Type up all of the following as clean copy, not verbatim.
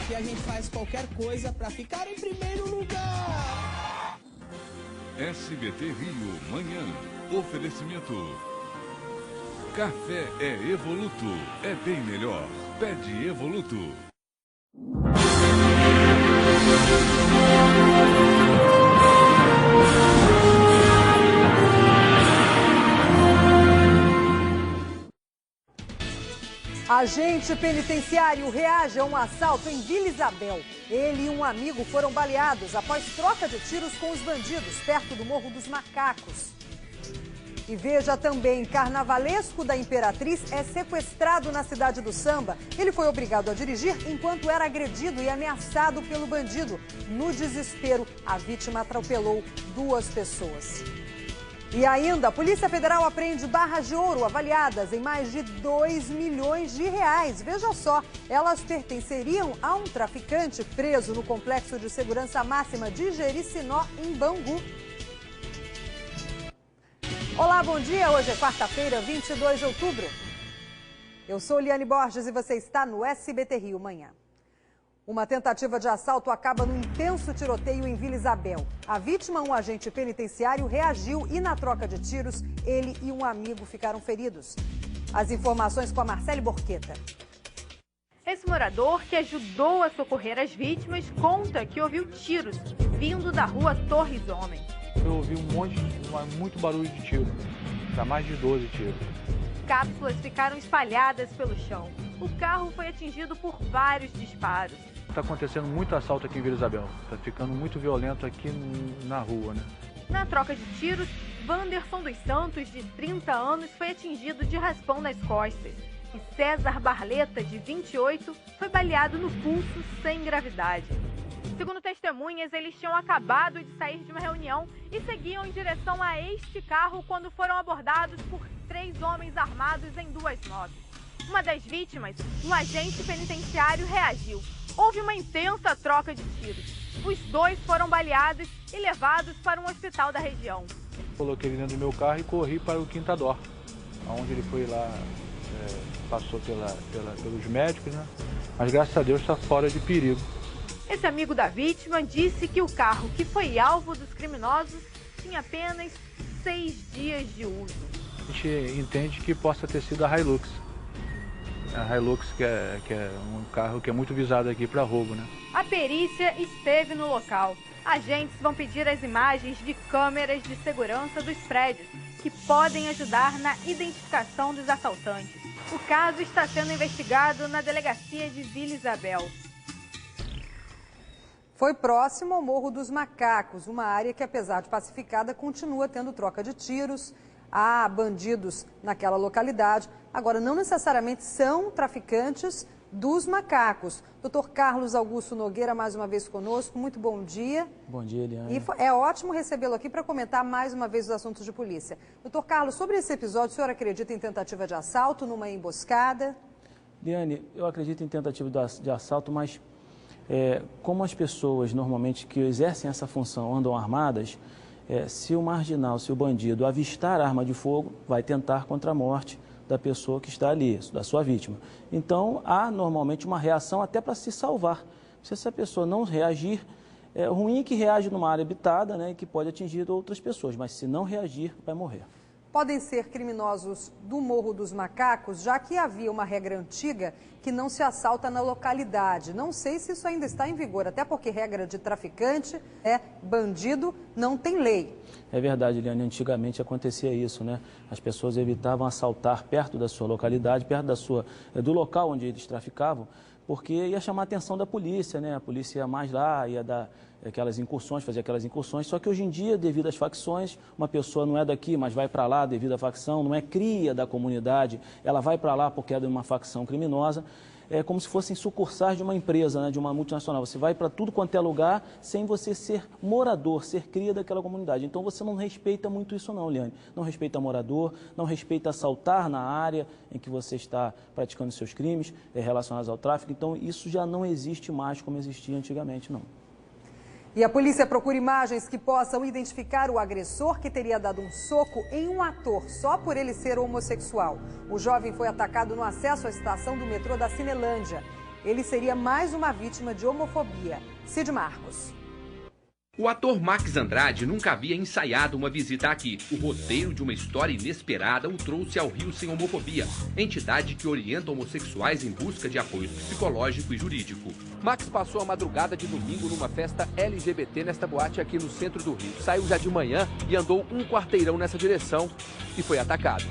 aqui a gente faz qualquer coisa para ficar em primeiro lugar. SBT Rio, manhã. Oferecimento. Café é Evoluto. É bem melhor. Pede Evoluto. Agente penitenciário reage a um assalto em Vila Isabel. Ele e um amigo foram baleados após troca de tiros com os bandidos, perto do Morro dos Macacos. E veja também, carnavalesco da Imperatriz é sequestrado na cidade do Samba. Ele foi obrigado a dirigir enquanto era agredido e ameaçado pelo bandido. No desespero, a vítima atropelou 2 pessoas. E ainda, a Polícia Federal apreende barras de ouro avaliadas em mais de 2 milhões de reais. Veja só, elas pertenceriam a um traficante preso no Complexo de Segurança Máxima de Jericinó, em Bangu. Olá, bom dia. Hoje é quarta-feira, 22 de outubro. Eu sou Liane Borges e você está no SBT Rio Manhã. Uma tentativa de assalto acaba num intenso tiroteio em Vila Isabel. A vítima, um agente penitenciário, reagiu e na troca de tiros, ele e um amigo ficaram feridos. As informações com a Marcele Borqueta. Esse morador, que ajudou a socorrer as vítimas, conta que ouviu tiros vindo da rua Torres Homem. Eu ouvi muito barulho de tiro, dá mais de 12 tiros. Cápsulas ficaram espalhadas pelo chão. O carro foi atingido por vários disparos. Está acontecendo muito assalto aqui em Vila Isabel. Está ficando muito violento aqui na rua, né? Na troca de tiros, Wanderson dos Santos, de 30 anos, foi atingido de raspão nas costas. E César Barleta, de 28, foi baleado no pulso sem gravidade. Segundo testemunhas, eles tinham acabado de sair de uma reunião e seguiam em direção a este carro quando foram abordados por 3 homens armados em 2 motos. Uma das vítimas, um agente penitenciário, reagiu. Houve uma intensa troca de tiros. Os 2 foram baleados e levados para um hospital da região. Coloquei ele dentro do meu carro e corri para o Quintador, onde ele foi lá, passou pelos médicos, né? Mas graças a Deus está fora de perigo. Esse amigo da vítima disse que o carro que foi alvo dos criminosos tinha apenas 6 dias de uso. A gente entende que possa ter sido a Hilux. A Hilux, que é um carro que é muito visado aqui para roubo, né? A perícia esteve no local. Agentes vão pedir as imagens de câmeras de segurança dos prédios, que podem ajudar na identificação dos assaltantes. O caso está sendo investigado na delegacia de Vila Isabel. Foi próximo ao Morro dos Macacos, uma área que, apesar de pacificada, continua tendo troca de tiros. Há bandidos naquela localidade. Agora, não necessariamente são traficantes dos macacos. Dr. Carlos Augusto Nogueira, mais uma vez conosco. Muito bom dia. Bom dia, Eliane. E é ótimo recebê-lo aqui para comentar mais uma vez os assuntos de polícia. Dr. Carlos, sobre esse episódio, o senhor acredita em tentativa de assalto, numa emboscada? Eliane, eu acredito em tentativa de assalto, mas como as pessoas normalmente que exercem essa função andam armadas, se o marginal, se o bandido avistar arma de fogo, vai tentar contra a morte da pessoa que está ali, da sua vítima. Então, há normalmente uma reação até para se salvar. Se essa pessoa não reagir, é ruim que reage numa área habitada, né, que pode atingir outras pessoas, mas se não reagir, vai morrer. Podem ser criminosos do Morro dos Macacos, já que havia uma regra antiga que não se assalta na localidade. Não sei se isso ainda está em vigor, até porque regra de traficante bandido, não tem lei. É verdade, Eliane, antigamente acontecia isso, né? As pessoas evitavam assaltar perto da sua localidade, perto do local onde eles traficavam, porque ia chamar a atenção da polícia, né? A polícia ia mais lá, ia dar aquelas incursões, fazer aquelas incursões, só que hoje em dia, devido às facções, uma pessoa não é daqui, mas vai para lá devido à facção, não é cria da comunidade, ela vai para lá porque é de uma facção criminosa, é como se fossem sucursais de uma empresa, né, de uma multinacional. Você vai para tudo quanto é lugar sem você ser morador, ser cria daquela comunidade. Então você não respeita muito isso não, Liane. Não respeita morador, não respeita assaltar na área em que você está praticando seus crimes relacionados ao tráfico. Então isso já não existe mais como existia antigamente, não. E a polícia procura imagens que possam identificar o agressor que teria dado um soco em um ator só por ele ser homossexual. O jovem foi atacado no acesso à estação do metrô da Cinelândia. ele seria mais uma vítima de homofobia. Cid Marcos. O ator Max Andrade nunca havia ensaiado uma visita aqui. O roteiro de uma história inesperada o trouxe ao Rio Sem Homofobia, entidade que orienta homossexuais em busca de apoio psicológico e jurídico. Max passou a madrugada de domingo numa festa LGBT nesta boate aqui no centro do Rio. Saiu já de manhã e andou um quarteirão nessa direção e foi atacado.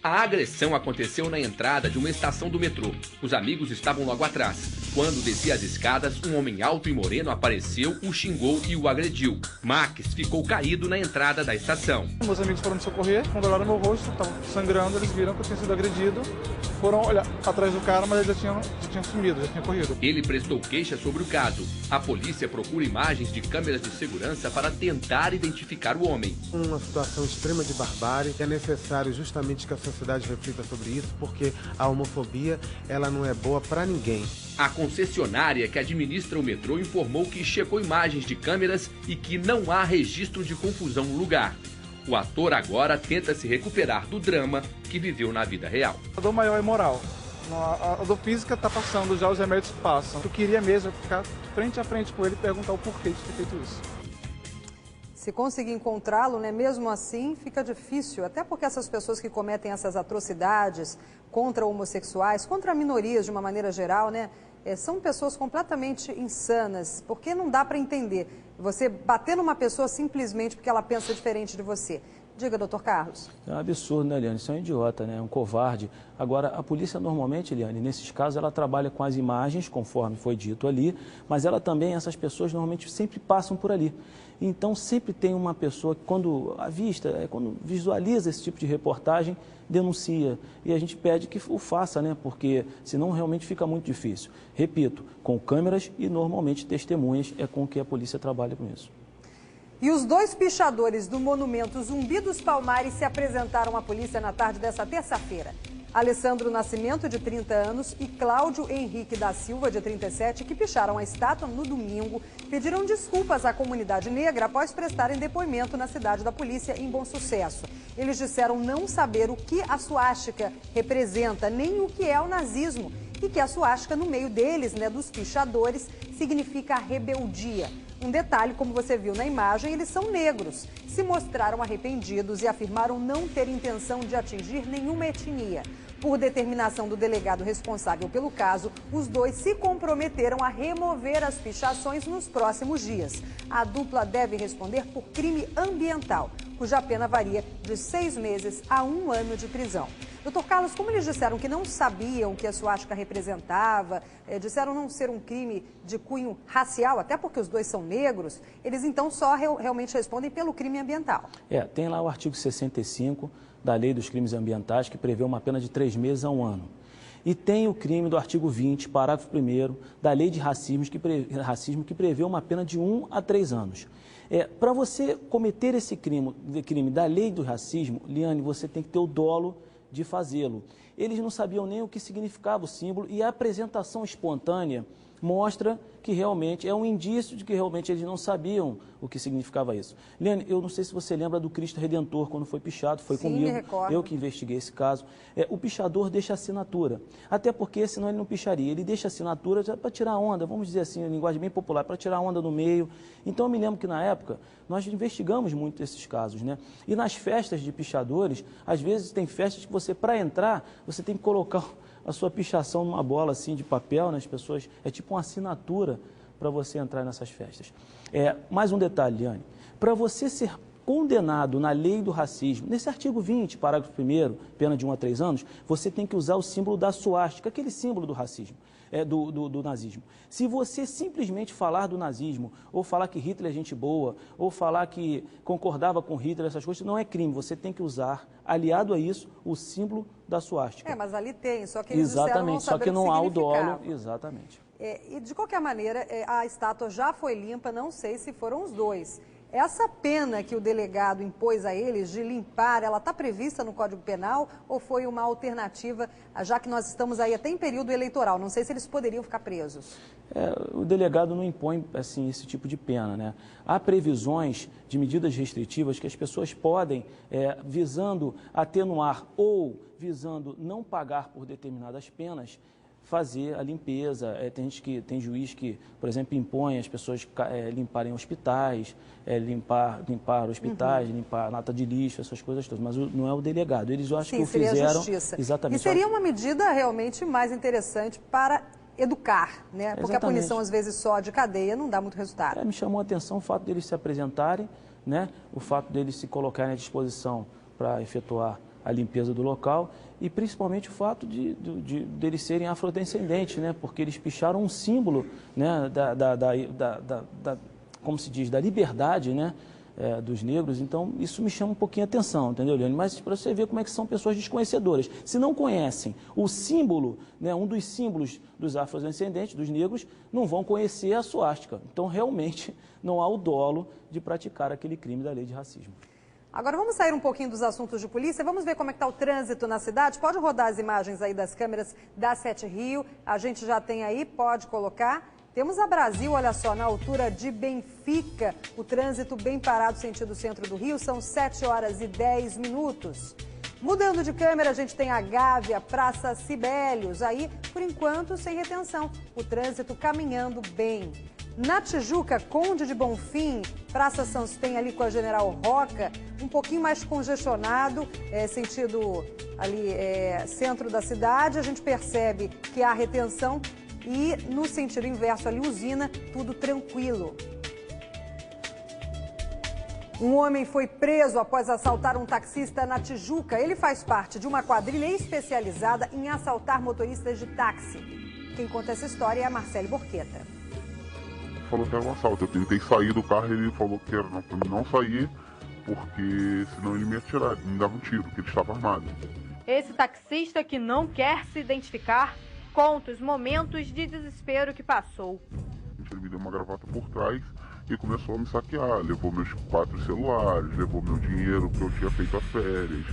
A agressão aconteceu na entrada de uma estação do metrô. Os amigos estavam logo atrás. Quando descia as escadas, um homem alto e moreno apareceu, o xingou e o agrediu. Max ficou caído na entrada da estação. Meus amigos foram me socorrer, quando olharam meu rosto, estava sangrando, eles viram que eu tinha sido agredido. Foram olhar atrás do cara, mas ele já tinha sumido, já tinha corrido. Ele prestou queixa sobre o caso. A polícia procura imagens de câmeras de segurança para tentar identificar o homem. Uma situação extrema de barbárie, é necessário justamente que a sociedade reflita sobre isso, porque a homofobia, ela não é boa para ninguém. A concessionária que administra o metrô informou que checou imagens de câmeras e que não há registro de confusão no lugar. O ator agora tenta se recuperar do drama que viveu na vida real. A dor maior é moral. A dor física está passando, já os remédios passam. Eu queria mesmo ficar frente a frente com ele e perguntar o porquê de ter feito isso. Se conseguir encontrá-lo, né, mesmo assim, fica difícil, até porque essas pessoas que cometem essas atrocidades contra homossexuais, contra minorias de uma maneira geral, né, são pessoas completamente insanas, porque não dá para entender você bater numa pessoa simplesmente porque ela pensa diferente de você. Diga, doutor Carlos. É um absurdo, né, Eliane? Isso é um idiota, né? É um covarde. Agora, a polícia normalmente, Eliane, nesses casos, ela trabalha com as imagens, conforme foi dito ali, mas ela também, essas pessoas normalmente sempre passam por ali. Então, sempre tem uma pessoa que, quando avista, quando visualiza esse tipo de reportagem, denuncia. E a gente pede que o faça, né? Porque senão realmente fica muito difícil. Repito, com câmeras e normalmente testemunhas é com que a polícia trabalha com isso. E os dois pichadores do monumento Zumbi dos Palmares se apresentaram à polícia na tarde dessa terça-feira. Alessandro Nascimento, de 30 anos, e Cláudio Henrique da Silva, de 37, que picharam a estátua no domingo, pediram desculpas à comunidade negra após prestarem depoimento na cidade da polícia em Bom Sucesso. Eles disseram não saber o que a suástica representa, nem o que é o nazismo, e que a suástica no meio deles, né, dos pichadores, significa rebeldia. Um detalhe, como você viu na imagem, eles são negros. Se mostraram arrependidos e afirmaram não ter intenção de atingir nenhuma etnia. Por determinação do delegado responsável pelo caso, os dois se comprometeram a remover as pichações nos próximos dias. A dupla deve responder por crime ambiental, cuja pena varia de 6 meses a 1 ano de prisão. Doutor Carlos, como eles disseram que não sabiam o que a suástica representava, disseram não ser um crime de cunho racial, até porque os dois são negros, eles então só realmente respondem pelo crime ambiental. Tem lá o artigo 65 da Lei dos Crimes Ambientais, que prevê uma pena de 3 meses a 1 ano. E tem o crime do artigo 20, parágrafo 1º, da Lei de Racismo, que prevê uma pena de 1 a 3 anos. Para você cometer esse crime da Lei do Racismo, Liane, você tem que ter o dolo de fazê-lo. Eles não sabiam nem o que significava o símbolo e a apresentação espontânea mostra que realmente é um indício de que realmente eles não sabiam o que significava isso. Liane, eu não sei se você lembra do Cristo Redentor, quando foi pichado, foi Sim, comigo, me recordo. eu que investiguei esse caso. O pichador deixa assinatura, até porque senão ele não picharia, ele deixa assinatura para tirar onda, vamos dizer assim, em linguagem bem popular, para tirar onda no meio. Então eu me lembro que na época nós investigamos muito esses casos, né? E nas festas de pichadores, às vezes tem festas que você, para entrar, você tem que colocar a sua pichação numa bola assim de papel, né? As pessoas, é tipo uma assinatura para você entrar nessas festas. Mais um detalhe, Liane, para você ser condenado na lei do racismo, nesse artigo 20, parágrafo 1º, pena de 1 a 3 anos, você tem que usar o símbolo da suástica, aquele símbolo do racismo, do nazismo. Se você simplesmente falar do nazismo, ou falar que Hitler é gente boa, ou falar que concordava com Hitler, essas coisas, não é crime, você tem que usar, aliado a isso, o símbolo da suástica. Mas ali tem, só que eles disseram não saber o que significava. Só que não há o dolo, exatamente. E de qualquer maneira, a estátua já foi limpa, não sei se foram os dois. Essa pena que o delegado impôs a eles de limpar, ela está prevista no Código Penal ou foi uma alternativa, já que nós estamos aí até em período eleitoral? Não sei se eles poderiam ficar presos. O delegado não impõe assim, esse tipo de pena, né? Há previsões de medidas restritivas que as pessoas podem, visando atenuar ou visando não pagar por determinadas penas, fazer a limpeza. Tem juiz que, por exemplo, impõe as pessoas limparem hospitais, limpar hospitais, limpar lata de lixo, essas coisas todas, mas não é o delegado. Eles, eu acho que o fizeram... a justiça. Exatamente. E seria uma medida realmente mais interessante para educar, né? Porque Exatamente. a punição, às vezes, só de cadeia não dá muito resultado. Me chamou a atenção o fato deles se apresentarem, né? O fato deles se colocarem à disposição para efetuar a limpeza do local e principalmente o fato deles serem afrodescendentes, né? Porque eles picharam um símbolo, né? Como se diz, da liberdade, né? Dos negros. Então isso me chama um pouquinho a atenção, entendeu, Leone? Mas para você ver como é que são pessoas desconhecedoras. Se não conhecem o símbolo, né? Um dos símbolos dos afrodescendentes, dos negros, não vão conhecer a suástica. Então realmente não há o dolo de praticar aquele crime da lei de racismo. Agora vamos sair um pouquinho dos assuntos de polícia, vamos ver como é que está o trânsito na cidade. Pode rodar as imagens aí das câmeras da 7 Rio, a gente já tem aí, pode colocar. Temos a Brasil, olha só, na altura de Benfica, o trânsito bem parado sentido centro do Rio, são 7 horas e 10 minutos. Mudando de câmera, a gente tem a Gávea, Praça Sibelius, aí, por enquanto, sem retenção, o trânsito caminhando bem. Na Tijuca, Conde de Bonfim, Praça Santos tem ali com a General Roca, um pouquinho mais congestionado, sentido ali centro da cidade, a gente percebe que há retenção e no sentido inverso ali, Usina, tudo tranquilo. Um homem foi preso após assaltar um taxista na Tijuca. Ele faz parte de uma quadrilha especializada em assaltar motoristas de táxi. Quem conta essa história é a Marcele Borqueta. Falou que era um assalto. Eu tentei sair do carro e ele falou que era pra mim não sair, porque senão ele me ia atirar, me dava um tiro, porque ele estava armado. Esse taxista que não quer se identificar conta os momentos de desespero que passou. Ele me deu uma gravata por trás e começou a me saquear. Levou meus 4 celulares, levou meu dinheiro que eu tinha feito as férias,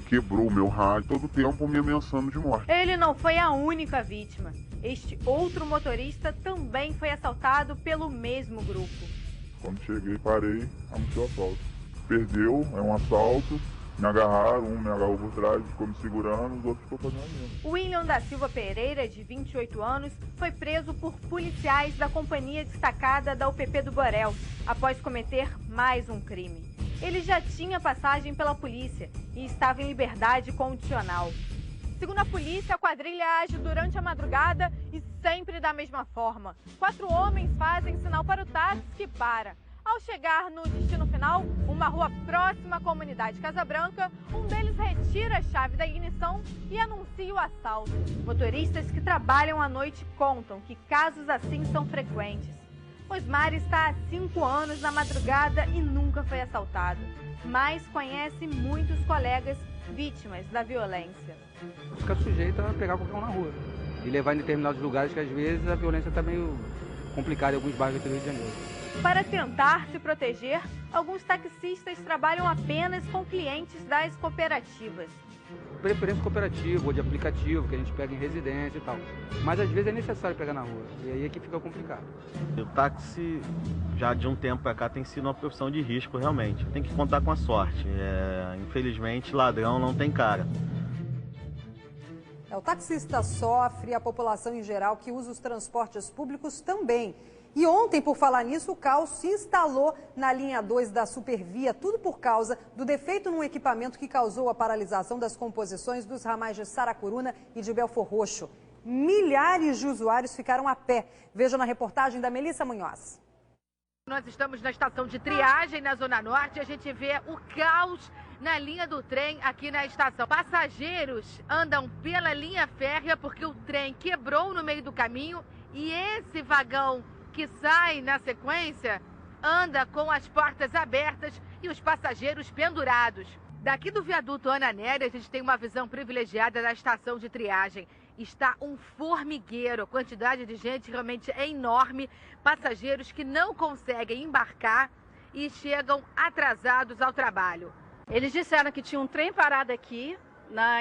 quebrou o meu rádio, todo o tempo me ameaçando de morte. Ele não foi a única vítima. Este outro motorista também foi assaltado pelo mesmo grupo. Quando cheguei, parei, anunciou o assalto. Perdeu, é um assalto, me agarraram, um me agarrou por trás, ficou me segurando, os outros ficou fazendo a mesma. William da Silva Pereira, de 28 anos, foi preso por policiais da Companhia Destacada da UPP do Borel, após cometer mais um crime. Ele já tinha passagem pela polícia e estava em liberdade condicional. Segundo a polícia, a quadrilha age durante a madrugada e sempre da mesma forma. 4 homens fazem sinal para o táxi que para. Ao chegar no destino final, uma rua próxima à comunidade Casa Branca, um deles retira a chave da ignição e anuncia o assalto. Motoristas que trabalham à noite contam que casos assim são frequentes. Osmar está há 5 anos na madrugada e nunca foi assaltado, mas conhece muitos colegas vítimas da violência. Fica sujeito a pegar qualquer um na rua e levar em determinados lugares que às vezes a violência está meio complicada em alguns bairros do Rio de Janeiro. Para tentar se proteger, alguns taxistas trabalham apenas com clientes das cooperativas. Preferência cooperativa ou de aplicativo, que a gente pega em residência e tal. Mas às vezes é necessário pegar na rua, e aí é que fica complicado. O táxi, já de um tempo para cá, tem sido uma profissão de risco, realmente. Tem que contar com a sorte. Infelizmente, ladrão não tem cara. O taxista sofre, a população em geral que usa os transportes públicos também. E ontem, por falar nisso, o caos se instalou na linha 2 da Supervia, tudo por causa do defeito num equipamento que causou a paralisação das composições dos ramais de Saracuruna e de Belfor Roxo. Milhares de usuários ficaram a pé. Veja na reportagem da Melissa Munhoz. Nós estamos na estação de triagem na Zona Norte, a gente vê o caos na linha do trem aqui na estação. Passageiros andam pela linha férrea porque o trem quebrou no meio do caminho e esse vagão que sai na sequência anda com as portas abertas e os passageiros pendurados. Daqui do viaduto Ana Néria, a gente tem uma visão privilegiada da estação de triagem. Está um formigueiro, a quantidade de gente realmente é enorme, passageiros que não conseguem embarcar e chegam atrasados ao trabalho. Eles disseram que tinha um trem parado aqui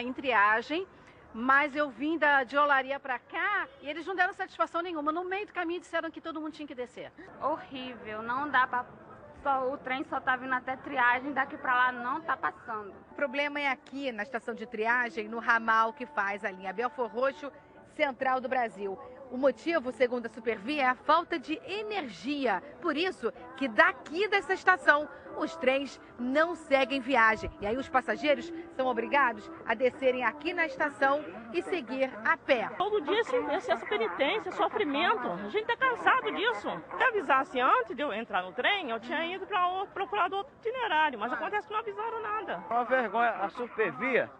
em triagem, mas eu vim de Olaria para cá e eles não deram satisfação nenhuma. No meio do caminho disseram que todo mundo tinha que descer. Horrível, não dá para... o trem só tá vindo até triagem, daqui para lá não tá passando. O problema é aqui na estação de triagem, no ramal que faz a linha Belfor Roxo central do Brasil. O motivo, segundo a Supervia, é a falta de energia. Por isso que daqui dessa estação, os trens não seguem viagem. E aí os passageiros são obrigados a descerem aqui na estação e seguir a pé. Todo dia essa penitência, sofrimento. A gente tá cansado disso. Se avisasse antes de eu entrar no trem, eu tinha ido para procurar outro itinerário. Mas acontece que não avisaram nada. Uma vergonha, a Supervia.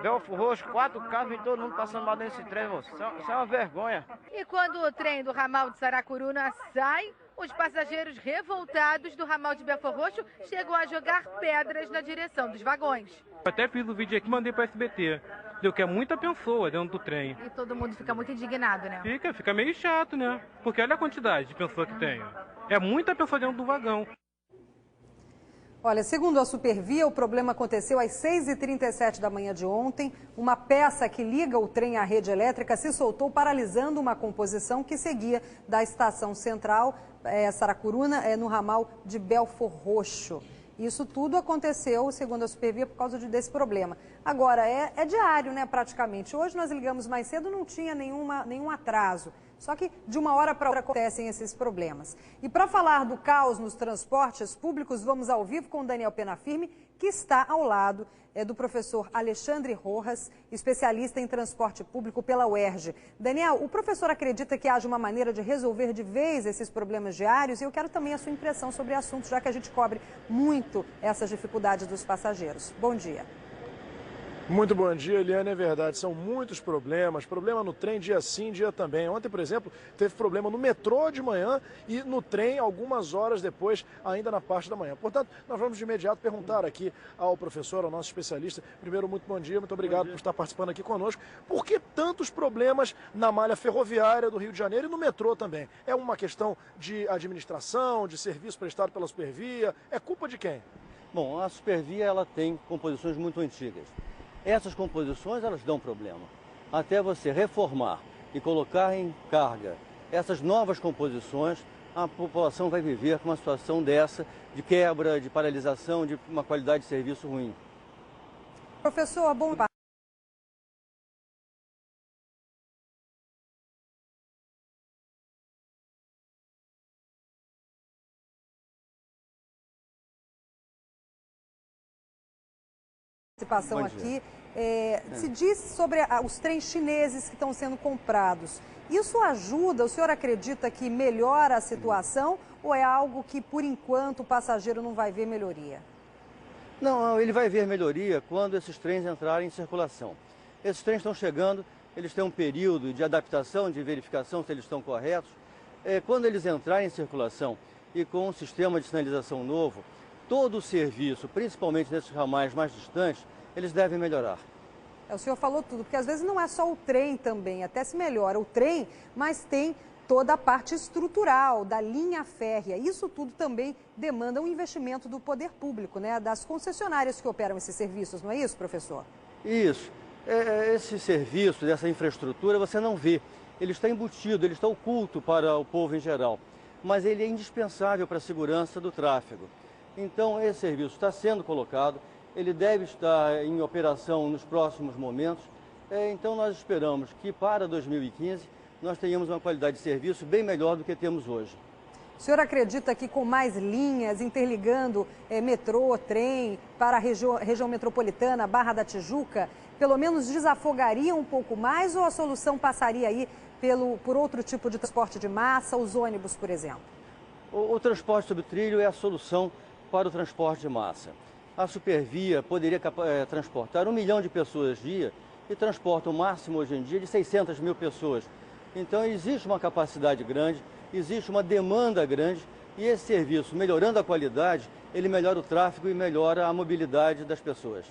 Belfort Roxo, 4 carros e todo mundo passando mal desse trem, moço. Isso é uma vergonha. E quando o trem do ramal de Saracuruna sai, os passageiros revoltados do ramal de Belfort Roxo chegam a jogar pedras na direção dos vagões. Eu até fiz o vídeo aqui e mandei para SBT. Deu que é muita pessoa dentro do trem. E todo mundo fica muito indignado, né? Fica meio chato, né? Porque olha a quantidade de pessoa que tem. É muita pessoa dentro do vagão. Olha, segundo a Supervia, o problema aconteceu às 6h37 da manhã de ontem. Uma peça que liga o trem à rede elétrica se soltou, paralisando uma composição que seguia da estação central Saracuruna, no ramal de Belfort Roxo. Isso tudo aconteceu, segundo a Supervia, por causa desse problema. Agora, é diário, né, praticamente. Hoje nós ligamos mais cedo, não tinha nenhum atraso. Só que de uma hora para outra acontecem esses problemas. E para falar do caos nos transportes públicos, vamos ao vivo com o Daniel Penafirme, que está ao lado do professor Alexandre Rojas, especialista em transporte público pela UERJ. Daniel, o professor acredita que haja uma maneira de resolver de vez esses problemas diários? E eu quero também a sua impressão sobre o assunto, já que a gente cobre muito essas dificuldades dos passageiros. Bom dia. Muito bom dia, Eliane. É verdade, são muitos problemas. Problema no trem dia sim, dia também. Ontem, por exemplo, teve problema no metrô de manhã e no trem algumas horas depois, ainda na parte da manhã. Portanto, nós vamos de imediato perguntar aqui ao professor, ao nosso especialista. Primeiro, muito bom dia, muito obrigado por estar participando aqui conosco. Por que tantos problemas na malha ferroviária do Rio de Janeiro e no metrô também? É uma questão de administração, de serviço prestado pela Supervia? É culpa de quem? Bom, a Supervia ela tem composições muito antigas. Essas composições, elas dão problema. Até você reformar e colocar em carga essas novas composições, a população vai viver com uma situação dessa, de quebra, de paralisação, de uma qualidade de serviço ruim. Professor, bom... participação aqui. Se diz sobre os trens chineses que estão sendo comprados. Isso ajuda? O senhor acredita que melhora a situação ou é algo que, por enquanto, o passageiro não vai ver melhoria? Não, ele vai ver melhoria quando esses trens entrarem em circulação. Esses trens estão chegando, eles têm um período de adaptação, de verificação se eles estão corretos. Quando eles entrarem em circulação e com um sistema de sinalização novo, todo o serviço, principalmente nesses ramais mais distantes, eles devem melhorar. O senhor falou tudo, porque às vezes não é só o trem também, até se melhora o trem, mas tem toda a parte estrutural da linha férrea. Isso tudo também demanda um investimento do poder público, né? Das concessionárias que operam esses serviços, não é isso, professor? Isso. Esse serviço, dessa infraestrutura, você não vê. Ele está embutido, ele está oculto para o povo em geral, mas ele é indispensável para a segurança do tráfego. Então, esse serviço está sendo colocado, ele deve estar em operação nos próximos momentos. Então, nós esperamos que para 2015 nós tenhamos uma qualidade de serviço bem melhor do que temos hoje. O senhor acredita que com mais linhas, interligando metrô, trem para a região metropolitana, Barra da Tijuca, pelo menos desafogaria um pouco mais ou a solução passaria aí por outro tipo de transporte de massa, os ônibus, por exemplo? O transporte sobre trilho é a solução para o transporte de massa. A Supervia poderia transportar 1 milhão de pessoas dia e transporta o máximo hoje em dia de 600 mil pessoas. Então existe uma capacidade grande, existe uma demanda grande e esse serviço, melhorando a qualidade, ele melhora o tráfego e melhora a mobilidade das pessoas.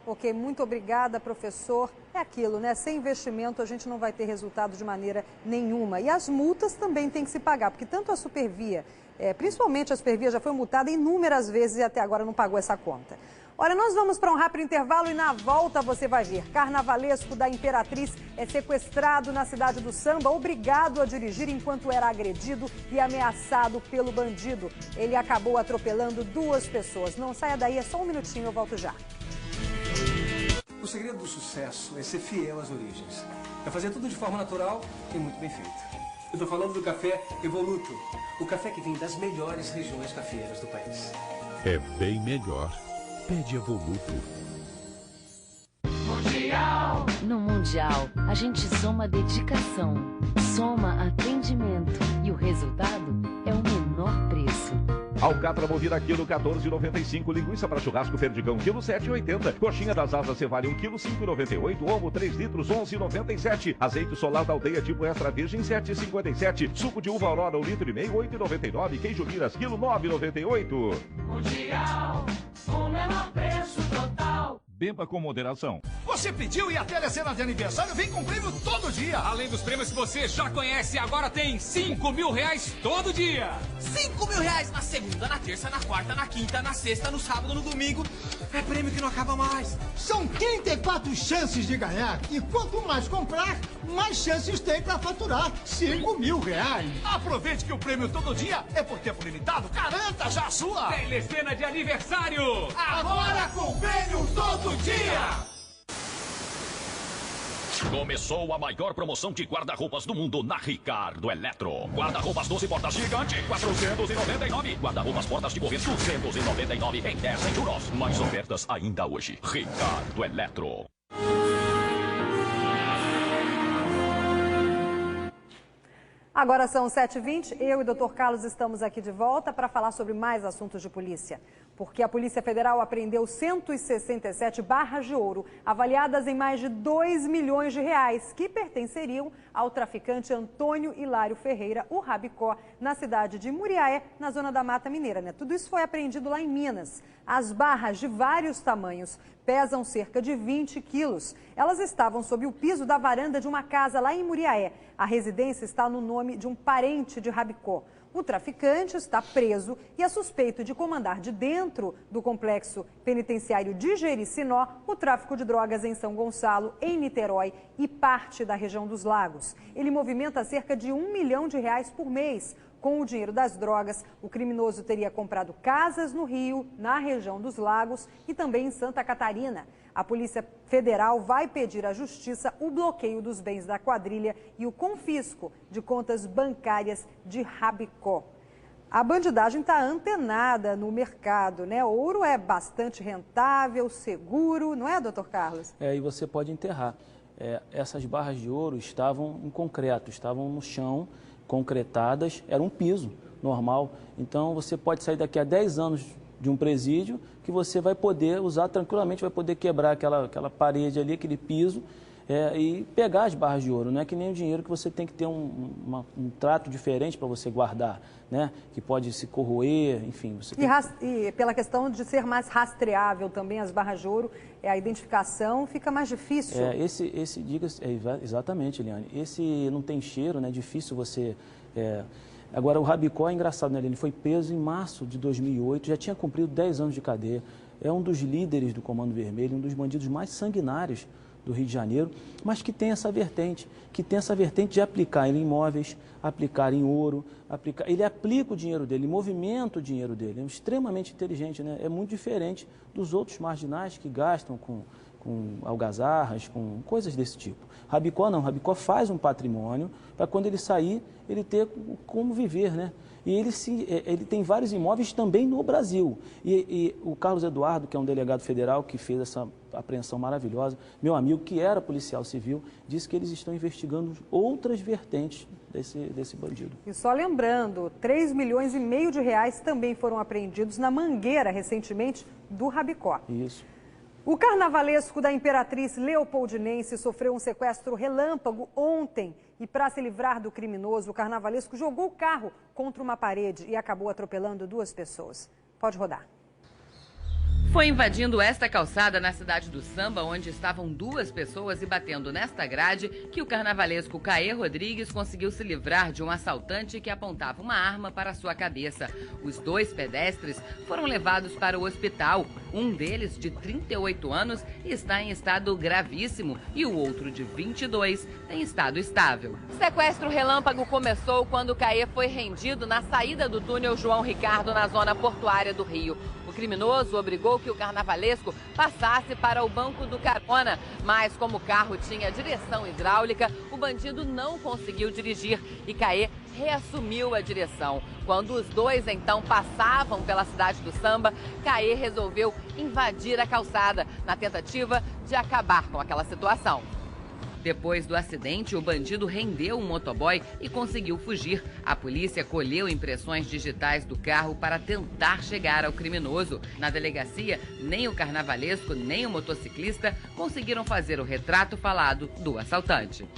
Ok, muito obrigada, professor. É aquilo, né? Sem investimento a gente não vai ter resultado de maneira nenhuma. E as multas também têm que se pagar, porque tanto a Supervia, principalmente a Supervia já foi multada inúmeras vezes e até agora não pagou essa conta. Olha, nós vamos para um rápido intervalo e na volta você vai ver. Carnavalesco da Imperatriz é sequestrado na cidade do Samba, obrigado a dirigir enquanto era agredido e ameaçado pelo bandido. Ele acabou atropelando 2 pessoas. Não saia daí, é só um minutinho, eu volto já. O segredo do sucesso é ser fiel às origens. É fazer tudo de forma natural e muito bem feito. Eu tô falando do café Evoluto, o café que vem das melhores regiões cafeeiras do país. É bem melhor. Pede Evoluto. Mundial. No Mundial, a gente soma dedicação, soma atendimento e o resultado é o menor preço. Alcatra Movida quilo 14,95, linguiça para churrasco Perdigão quilo 7,80, coxinha das asas Cevale 1 quilo 5,98, ovo 3 litros 11,97, azeite solar da aldeia tipo extra virgem 7,57, suco de uva Aurora 1,5 litro 8,99, queijo Miras quilo 9,98. Mundial, o menor preço total. Beba com moderação. Você pediu e até a cena de aniversário vem com prêmio todo dia. Além dos prêmios que você já conhece, agora tem 5 mil reais todo dia. 5 mil reais na segunda, na terça, na quarta, na quinta, na sexta, no sábado, no domingo. É prêmio que não acaba mais. São 34 chances de ganhar. E quanto mais comprar, mais chances tem para faturar 5 mil reais. Aproveite que o prêmio todo dia é por tempo limitado. Garanta já a sua. Telecena de aniversário. Agora com prêmio todo dia. Começou a maior promoção de guarda-roupas do mundo na Ricardo Eletro. Guarda-roupas 12 portas gigante, 499. Guarda-roupas portas de correr, 299 em 10 sem juros. Mais ofertas ainda hoje. Ricardo Eletro. Agora são 7h20, eu e o Dr. Carlos estamos aqui de volta para falar sobre mais assuntos de polícia. Porque a Polícia Federal apreendeu 167 barras de ouro, avaliadas em mais de 2 milhões de reais, que pertenceriam ao traficante Antônio Hilário Ferreira, o Rabicó, na cidade de Muriaé, na zona da Mata Mineira, né? Tudo isso foi apreendido lá em Minas. As barras de vários tamanhos pesam cerca de 20 quilos. Elas estavam sob o piso da varanda de uma casa lá em Muriaé. A residência está no nome de um parente de Rabicó. O traficante está preso e é suspeito de comandar de dentro do complexo penitenciário de Jericinó o tráfico de drogas em São Gonçalo, em Niterói e parte da região dos Lagos. Ele movimenta cerca de R$1 milhão por mês. Com o dinheiro das drogas, o criminoso teria comprado casas no Rio, na região dos Lagos e também em Santa Catarina. A Polícia Federal vai pedir à Justiça o bloqueio dos bens da quadrilha e o confisco de contas bancárias de Rabicó. A bandidagem está antenada no mercado, né? O ouro é bastante rentável, seguro, não é, doutor Carlos? E você pode enterrar. Essas barras de ouro estavam em concreto, estavam no chão, concretadas, era um piso normal. Então você pode sair daqui a 10 anos de um presídio que você vai poder usar tranquilamente, vai poder quebrar aquela parede ali, aquele piso e pegar as barras de ouro. Não é que nem o dinheiro que você tem que ter um trato diferente para você guardar, né? Que pode se corroer, enfim. Você e pela questão de ser mais rastreável também as barras de ouro, a identificação fica mais difícil. Exatamente, Eliane. Esse não tem cheiro, né? Difícil você... Agora, o Rabicó é engraçado, né? Ele foi preso em março de 2008, já tinha cumprido 10 anos de cadeia. É um dos líderes do Comando Vermelho, um dos bandidos mais sanguinários do Rio de Janeiro, mas que tem essa vertente, de aplicar em imóveis, aplicar em ouro, ele aplica o dinheiro dele, movimenta o dinheiro dele, é extremamente inteligente, né? É muito diferente dos outros marginais que gastam com algazarras, com coisas desse tipo. Rabicó não, Rabicó faz um patrimônio para quando ele sair, ele ter como viver, né? E ele tem vários imóveis também no Brasil. E o Carlos Eduardo, que é um delegado federal que fez essa apreensão maravilhosa, meu amigo, que era policial civil, disse que eles estão investigando outras vertentes desse bandido. E só lembrando, 3,5 milhões de reais também foram apreendidos na Mangueira, recentemente, do Rabicó. Isso. O carnavalesco da Imperatriz Leopoldinense sofreu um sequestro relâmpago ontem e, para se livrar do criminoso, o carnavalesco jogou o carro contra uma parede e acabou atropelando 2 pessoas. Pode rodar. Foi invadindo esta calçada na cidade do Samba, onde estavam 2 pessoas e batendo nesta grade, que o carnavalesco Caê Rodrigues conseguiu se livrar de um assaltante que apontava uma arma para sua cabeça. Os 2 pedestres foram levados para o hospital. Um deles, de 38 anos, está em estado gravíssimo e o outro, de 22, em estado estável. O sequestro relâmpago começou quando Caê foi rendido na saída do túnel João Ricardo, na zona portuária do Rio. O criminoso obrigou que o carnavalesco passasse para o banco do carona, mas como o carro tinha direção hidráulica, o bandido não conseguiu dirigir e Caê reassumiu a direção. Quando os dois então passavam pela cidade do samba, Caê resolveu invadir a calçada na tentativa de acabar com aquela situação. Depois do acidente, o bandido rendeu o motoboy e conseguiu fugir. A polícia colheu impressões digitais do carro para tentar chegar ao criminoso. Na delegacia, nem o carnavalesco nem o motociclista conseguiram fazer o retrato falado do assaltante.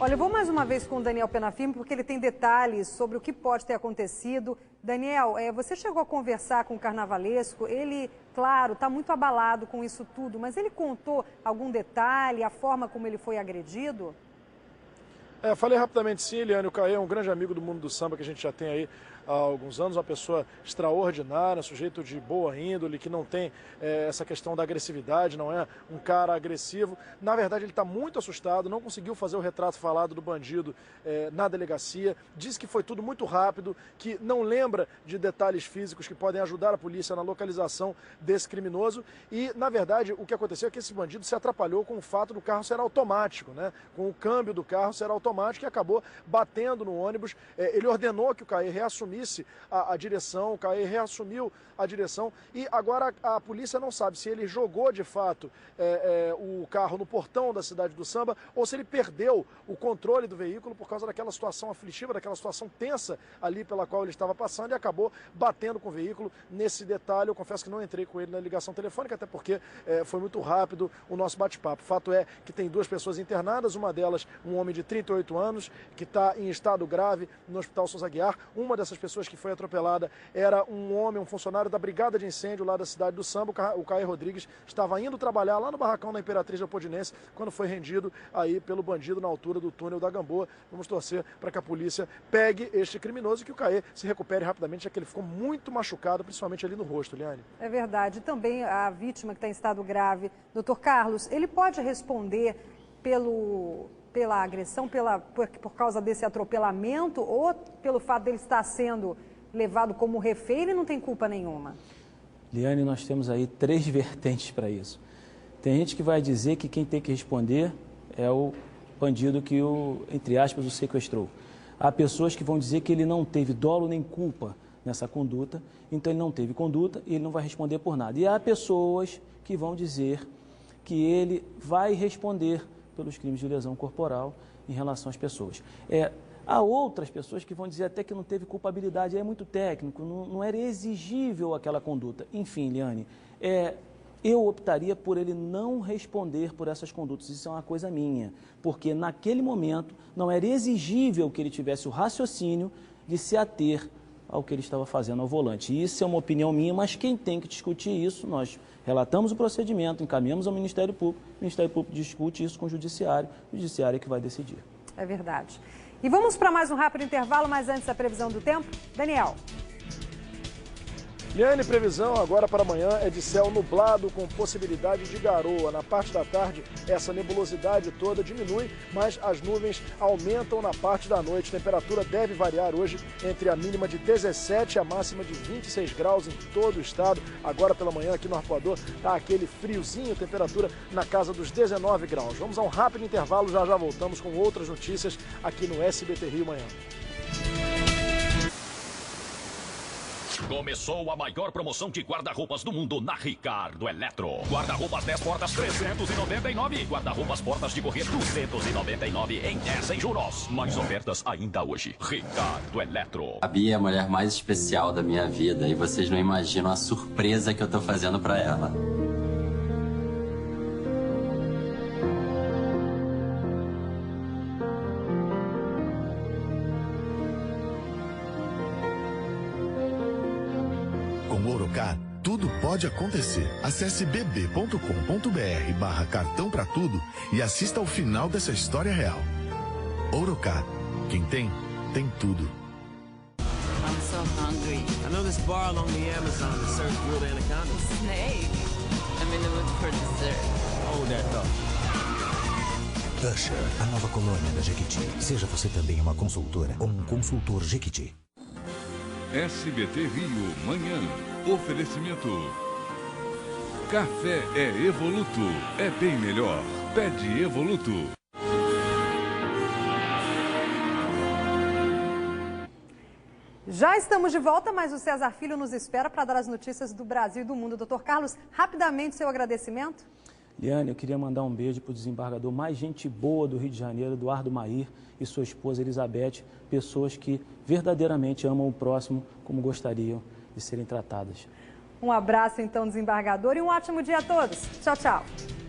Olha, eu vou mais uma vez com o Daniel Penafirme, porque ele tem detalhes sobre o que pode ter acontecido. Daniel, você chegou a conversar com o carnavalesco, ele, claro, está muito abalado com isso tudo, mas ele contou algum detalhe, a forma como ele foi agredido? Falei rapidamente sim, Eliane. O Caê é um grande amigo do mundo do samba que a gente já tem aí há alguns anos, uma pessoa extraordinária, um sujeito de boa índole, que não tem essa questão da agressividade, não é um cara agressivo. Na verdade, ele está muito assustado, não conseguiu fazer o retrato falado do bandido na delegacia, disse que foi tudo muito rápido, que não lembra de detalhes físicos que podem ajudar a polícia na localização desse criminoso e, na verdade, o que aconteceu é que esse bandido se atrapalhou com o fato do carro ser automático, né? Com o câmbio do carro ser automático e acabou batendo no ônibus. Ele ordenou que o Caê reassumisse a direção, o Caê reassumiu a direção e agora a polícia não sabe se ele jogou de fato o carro no portão da cidade do samba ou se ele perdeu o controle do veículo por causa daquela situação aflitiva, daquela situação tensa ali pela qual ele estava passando e acabou batendo com o veículo. Nesse detalhe, eu confesso que não entrei com ele na ligação telefônica, até porque foi muito rápido o nosso bate-papo. Fato é que tem duas pessoas internadas, uma delas um homem de 38 anos, que está em estado grave no Hospital Souza Aguiar. Uma dessas pessoas que foi atropelada era um homem, um funcionário da Brigada de Incêndio lá da cidade do Samba. O Caê Rodrigues estava indo trabalhar lá no barracão da Imperatriz Leopoldinense quando foi rendido aí pelo bandido na altura do túnel da Gamboa. Vamos torcer para que a polícia pegue este criminoso e que o Caê se recupere rapidamente, já que ele ficou muito machucado, principalmente ali no rosto, Liane. É verdade. Também a vítima que está em estado grave, Dr. Carlos, ele pode responder pela agressão, por causa desse atropelamento ou pelo fato dele estar sendo levado como refém, ele não tem culpa nenhuma? Liane, nós temos aí 3 vertentes para isso. Tem gente que vai dizer que quem tem que responder é o bandido que entre aspas, o sequestrou. Há pessoas que vão dizer que ele não teve dolo nem culpa nessa conduta, então ele não teve conduta e ele não vai responder por nada. E há pessoas que vão dizer que ele vai responder pelos crimes de lesão corporal em relação às pessoas. Há outras pessoas que vão dizer até que não teve culpabilidade, é muito técnico, não era exigível aquela conduta. Enfim, Liane, eu optaria por ele não responder por essas condutas, isso é uma coisa minha, porque naquele momento não era exigível que ele tivesse o raciocínio de se ater ao que ele estava fazendo ao volante. Isso é uma opinião minha, mas quem tem que discutir isso, nós relatamos o procedimento, encaminhamos ao Ministério Público, o Ministério Público discute isso com o Judiciário é que vai decidir. É verdade. E vamos para mais um rápido intervalo, mas antes a previsão do tempo. Daniel. Liane, previsão agora para amanhã é de céu nublado com possibilidade de garoa. Na parte da tarde, essa nebulosidade toda diminui, mas as nuvens aumentam na parte da noite. A temperatura deve variar hoje entre a mínima de 17 e a máxima de 26 graus em todo o estado. Agora pela manhã aqui no Arpoador está aquele friozinho, temperatura na casa dos 19 graus. Vamos a um rápido intervalo, já voltamos com outras notícias aqui no SBT Rio Manhã. Começou a maior promoção de guarda-roupas do mundo na Ricardo Eletro. Guarda-roupas 10 portas, 399. Guarda-roupas portas de correr, 299 em 10 sem juros. Mais ofertas ainda hoje. Ricardo Eletro. A Bia é a mulher mais especial da minha vida e vocês não imaginam a surpresa que eu tô fazendo pra ela. Com Ourocard, tudo pode acontecer. Acesse bb.com.br/cartão pra tudo e assista ao final dessa história real. Ourocard, quem tem, tem tudo. I'm so hungry. I know this bar along the Amazon that serves grilled anaconda. Snake. I'm in the mood for dessert. Hold that thought. Usher, a nova colônia da Jequiti. Seja você também uma consultora ou um consultor Jequiti. SBT Rio, manhã. Oferecimento. Café é Evoluto. É bem melhor. Pede Evoluto. Já estamos de volta, mas o César Filho nos espera para dar as notícias do Brasil e do mundo. Doutor Carlos, rapidamente seu agradecimento. Liane, eu queria mandar um beijo para o desembargador mais gente boa do Rio de Janeiro, Eduardo Mair, e sua esposa Elizabeth, pessoas que verdadeiramente amam o próximo como gostariam de serem tratadas. Um abraço então, desembargador, e um ótimo dia a todos. Tchau, tchau.